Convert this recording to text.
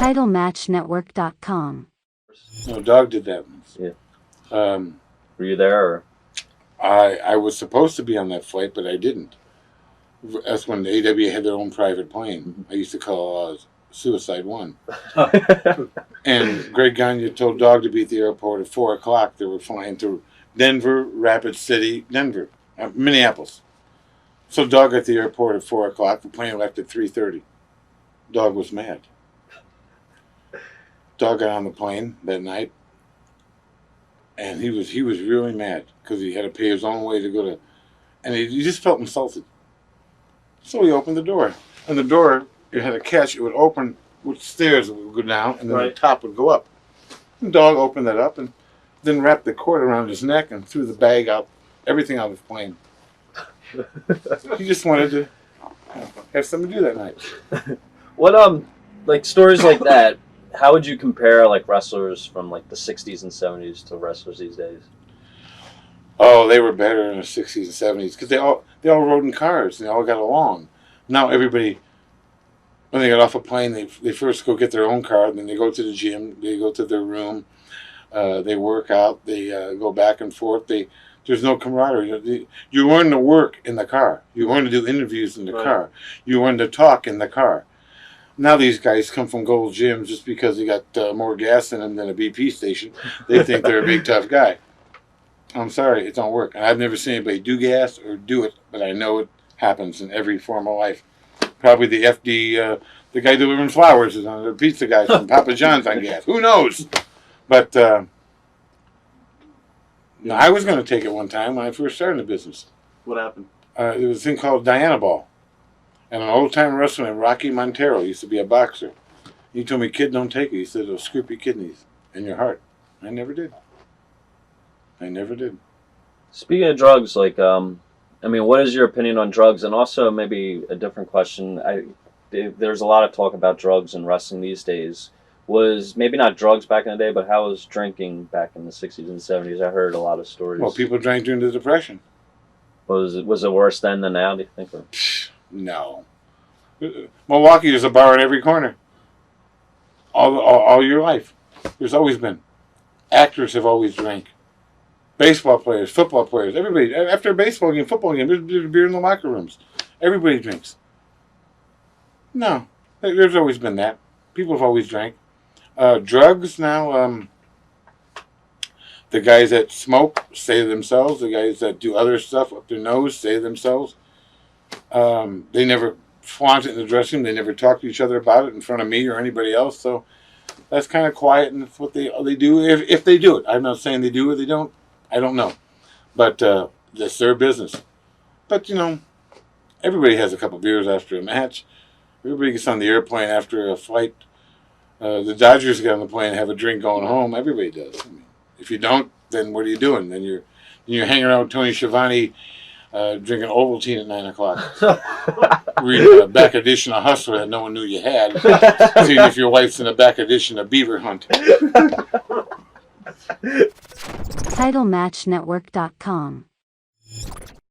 TitleMatchNetwork.com. No, Dog did that once. Yeah. Were you there? Or? I was supposed to be on that flight, but I didn't. That's when the AWA had their own private plane. Mm-hmm. I used to call Suicide One. And Greg Gagne told Dog to be at the airport at 4 o'clock. They were flying to Denver, Rapid City, Minneapolis. So Dog at the airport at 4 o'clock. The plane left at 3:30. Dog was mad. Dog got on the plane that night, and he was really mad because he had to pay his own way to go to, and he just felt insulted. So he opened the door, and the door, it had a catch. It would open with stairs that would go down, and then the top would go up. The Dog opened that up and then wrapped the cord around his neck and threw the bag out, everything out of the plane. He just wanted to have something to do that night. What like stories like that? How would you compare like wrestlers from like the 60s and 70s to wrestlers these days? Oh, they were better in the 60s and 70s because they all rode in cars and they all got along. Now everybody, when they get off a plane, they first go get their own car, then they go to the gym, they go to their room, they work out, they go back and forth. There's no camaraderie. You learn to work in the car. You learn to do interviews in the car. You learn to talk in the car. Now these guys come from Gold Gyms just because they got more gas in them than a BP station. They think they're a big tough guy. I'm sorry, it don't work. And I've never seen anybody do gas or do it, but I know it happens in every form of life. Probably the FD, the guy delivering flowers is on the pizza guy from Papa John's on gas. Who knows? But no, I was going to take it one time when I first started in the business. What happened? There was a thing called Diana Ball. And an old-time wrestler named Rocky Montero used to be a boxer. He told me, "Kid, don't take it." He said, "It'll screw up your kidneys and your heart." I never did. I never did. Speaking of drugs, like, I mean, what is your opinion on drugs? And also maybe a different question. There's a lot of talk about drugs in wrestling these days. Was maybe not drugs back in the day, but how was drinking back in the 60s and 70s? I heard a lot of stories. Well, people drank during the Depression. Was it worse then than now, do you think? Or? No. Milwaukee, there's a bar in every corner. All your life. There's always been. Actors have always drank. Baseball players, football players, everybody. After a baseball game, football game, there's beer in the locker rooms. Everybody drinks. No. There's always been that. People have always drank. Drugs now, the guys that smoke say themselves. The guys that do other stuff up their nose say themselves. They never flaunt it in the dressing room. They never talk to each other about it in front of me or anybody else. So that's kind of quiet, and that's what they do if they do it. I'm not saying they do or they don't. I don't know, but that's their business. But you know, everybody has a couple beers after a match. Everybody gets on the airplane after a flight. The Dodgers get on the plane and have a drink going home. Everybody does. I mean, if you don't, then what are you doing? Then you're hanging around with Tony Schiavone. Drinking Ovaltine at 9 o'clock. Reading a back edition of Hustler that no one knew you had. Seeing if your wife's in a back edition of Beaver Hunt. TitleMatchNetwork.com.